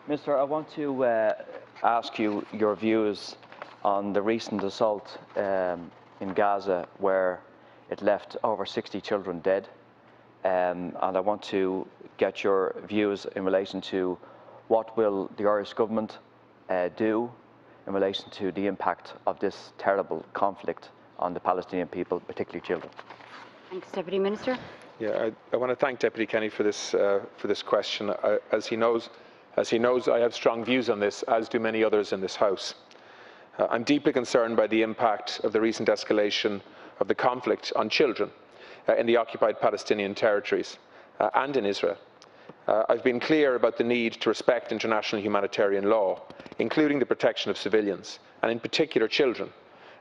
Minister, I want to ask you your views on the recent assault in Gaza, where it left over 60 children dead. And I want to get your views in relation to what will the Irish government do in relation to the impact of this terrible conflict on the Palestinian people, particularly children. Thanks, Deputy Minister. Yeah, I want to thank Deputy Kenny for this question. As he knows, I have strong views on this, as do many others in this House. I'm deeply concerned by the impact of the recent escalation of the conflict on children in the occupied Palestinian territories and in Israel. I've been clear about the need to respect international humanitarian law, including the protection of civilians, and in particular children,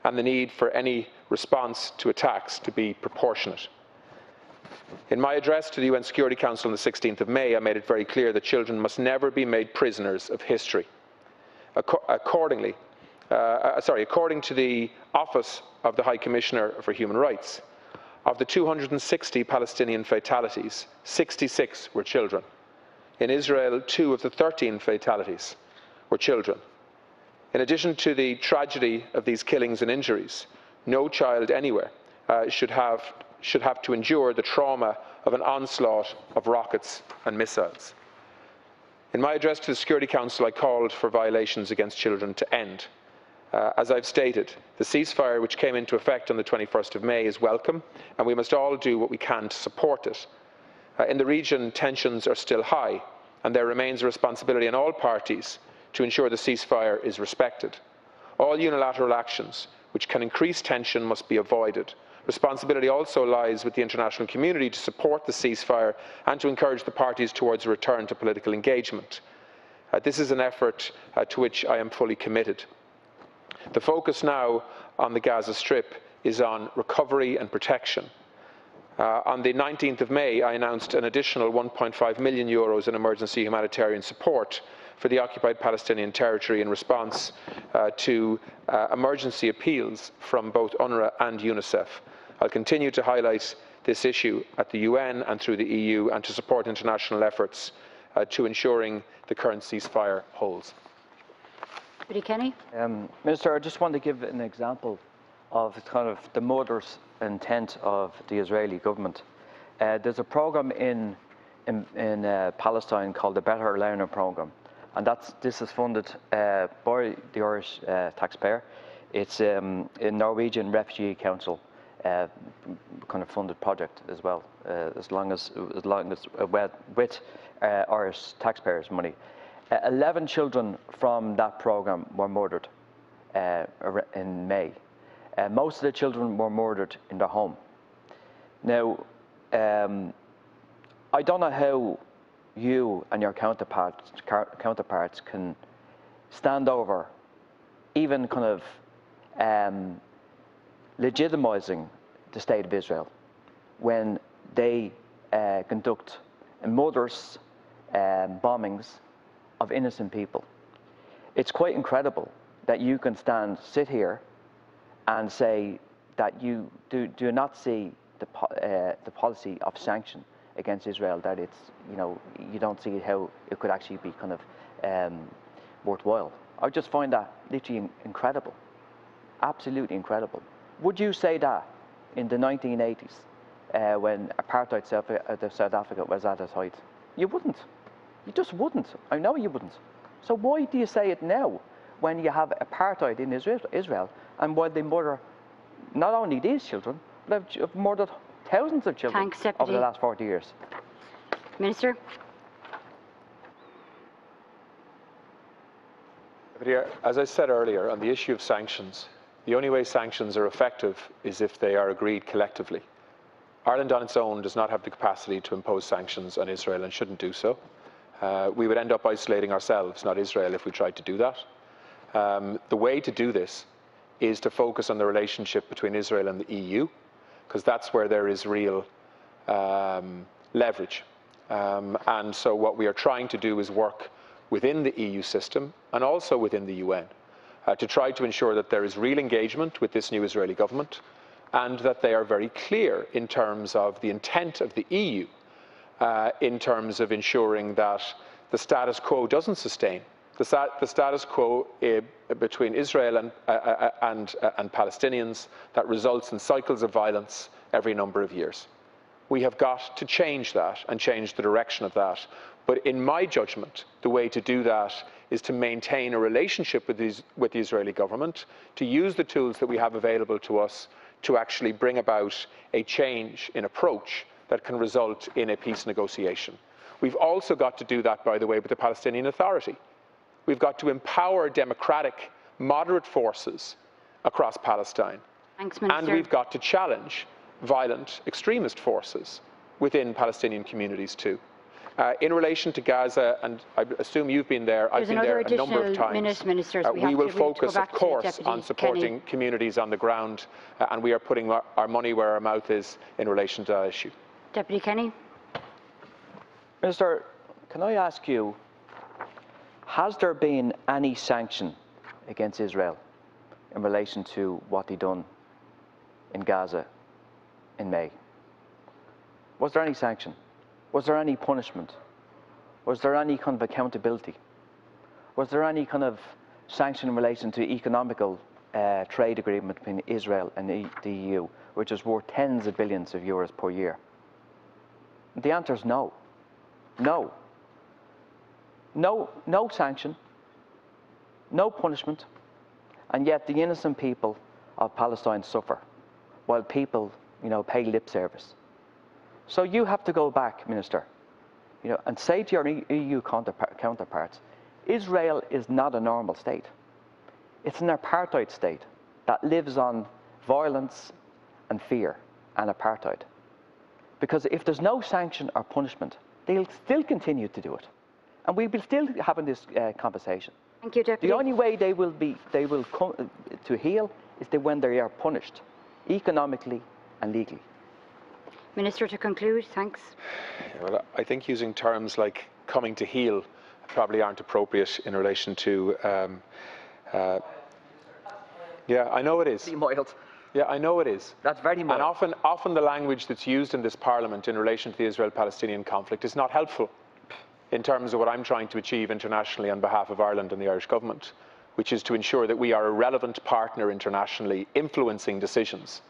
and the need for any response to attacks to be proportionate. In my address to the UN Security Council on the 16th of May, I made it very clear that children must never be made prisoners of history. According to the Office of the High Commissioner for Human Rights, of the 260 Palestinian fatalities, 66 were children. In Israel, 2 of the 13 fatalities were children. In addition to the tragedy of these killings and injuries, no child anywhere should have to endure the trauma of an onslaught of rockets and missiles. In my address to the Security Council, I called for violations against children to end. As I've stated, the ceasefire which came into effect on the 21st of May is welcome, and we must all do what we can to support it. In the region, tensions are still high, and there remains a responsibility on all parties to ensure the ceasefire is respected. All unilateral actions which can increase tension must be avoided. Responsibility also lies with the international community to support the ceasefire and to encourage the parties towards a return to political engagement. This is an effort to which I am fully committed. The focus now on the Gaza Strip is on recovery and protection. On the 19th of May, I announced an additional €1.5 million in emergency humanitarian support for the occupied Palestinian territory in response to emergency appeals from both UNRWA and UNICEF. I'll continue to highlight this issue at the UN and through the EU, and to support international efforts to ensuring the current ceasefire holds. Deputy Kenny. Minister, I just want to give an example of kind of the mother's intent of the Israeli government. There's a program in Palestine called the Better Learner Program, and this is funded by the Irish taxpayer. It's a Norwegian Refugee Council kind of funded project as well, as long as with Irish taxpayers' money. 11 children from that program were murdered in May. Most of the children were murdered in their home. Now, I don't know how you and your counterparts can stand over even kind of legitimising the State of Israel when they conduct murderous bombings of innocent people. It's quite incredible that you can sit here and say that you do not see the policy of sanction against Israel, that it's, you don't see how it could actually be kind of worthwhile. I just find that literally incredible, absolutely incredible. Would you say that in the 1980s, when apartheid South Africa was at its height? You wouldn't. You just wouldn't. I know you wouldn't. So why do you say it now, when you have apartheid in Israel, and while they murder not only these children, but have murdered thousands of children over the last 40 years? Minister. As I said earlier, on the issue of sanctions, the only way sanctions are effective is if they are agreed collectively. Ireland on its own does not have the capacity to impose sanctions on Israel and shouldn't do so. We would end up isolating ourselves, not Israel, if we tried to do that. The way to do this is to focus on the relationship between Israel and the EU, because that's where there is real leverage. And so what we are trying to do is work within the EU system and also within the UN to try to ensure that there is real engagement with this new Israeli government, and that they are very clear in terms of the intent of the EU in terms of ensuring that the status quo doesn't sustain. The status quo between Israel and Palestinians that results in cycles of violence every number of years. We have got to change that and change the direction of that. But in my judgment, the way to do that is to maintain a relationship with the Israeli government, to use the tools that we have available to us to actually bring about a change in approach that can result in a peace negotiation. We've also got to do that, by the way, with the Palestinian Authority. We've got to empower democratic, moderate forces across Palestine. Thanks, Minister. And we've got to challenge violent extremist forces within Palestinian communities too. In relation to Gaza, and I assume you've been there, I've been there a number of times. We will focus, of course, on supporting communities on the ground, and we are putting our money where our mouth is in relation to that issue. Deputy Kenny. Minister, can I ask you, has there been any sanction against Israel in relation to what they done in Gaza in May? Was there any sanction? Was there any punishment? Was there any kind of accountability? Was there any kind of sanction in relation to economical trade agreement between Israel and the EU, which is worth tens of billions of euros per year? The answer is no. No. No sanction, no punishment, and yet the innocent people of Palestine suffer, while people, pay lip service. So you have to go back, Minister, and say to your EU counterparts, Israel is not a normal state. It's an apartheid state that lives on violence and fear and apartheid. Because if there's no sanction or punishment, they'll still continue to do it. And we will still having this conversation. Thank you, Deputy. The only way they will come to heal is when they are punished, economically and legally. Minister, to conclude, thanks. Well, I think using terms like coming to heal probably aren't appropriate in relation to. Yeah, I know it is. Pretty mild. Yeah, I know it is. That's very mild. And often the language that's used in this Parliament in relation to the Israel-Palestinian conflict is not helpful in terms of what I'm trying to achieve internationally on behalf of Ireland and the Irish government, which is to ensure that we are a relevant partner internationally, influencing decisions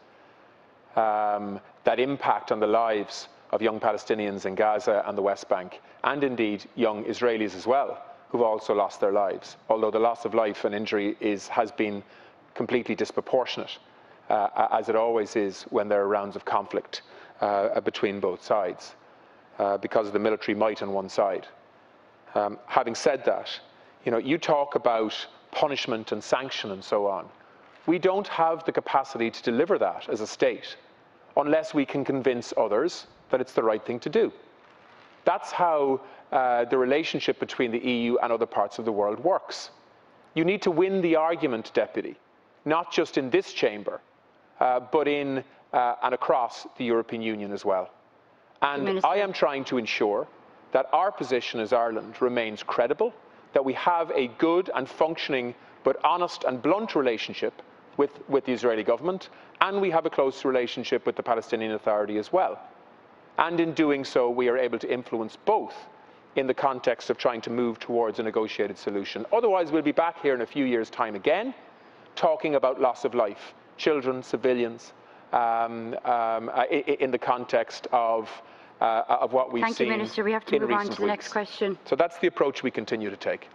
that impact on the lives of young Palestinians in Gaza and the West Bank, and indeed young Israelis as well, who've also lost their lives, although the loss of life and injury has been completely disproportionate, as it always is when there are rounds of conflict between both sides, because of the military might on one side. Having said that, you talk about punishment and sanction and so on. We don't have the capacity to deliver that as a state unless we can convince others that it's the right thing to do. That's how the relationship between the EU and other parts of the world works. You need to win the argument, Deputy, not just in this chamber, but in and across the European Union as well. And I am trying to ensure that our position as Ireland remains credible, that we have a good and functioning but honest and blunt relationship with the Israeli government, and we have a close relationship with the Palestinian Authority as well. And in doing so, we are able to influence both in the context of trying to move towards a negotiated solution. Otherwise, we'll be back here in a few years' time again, talking about loss of life, children, civilians, in the context of what we've seen. Thank you, Minister. We have to move on to the next question. So that's the approach we continue to take.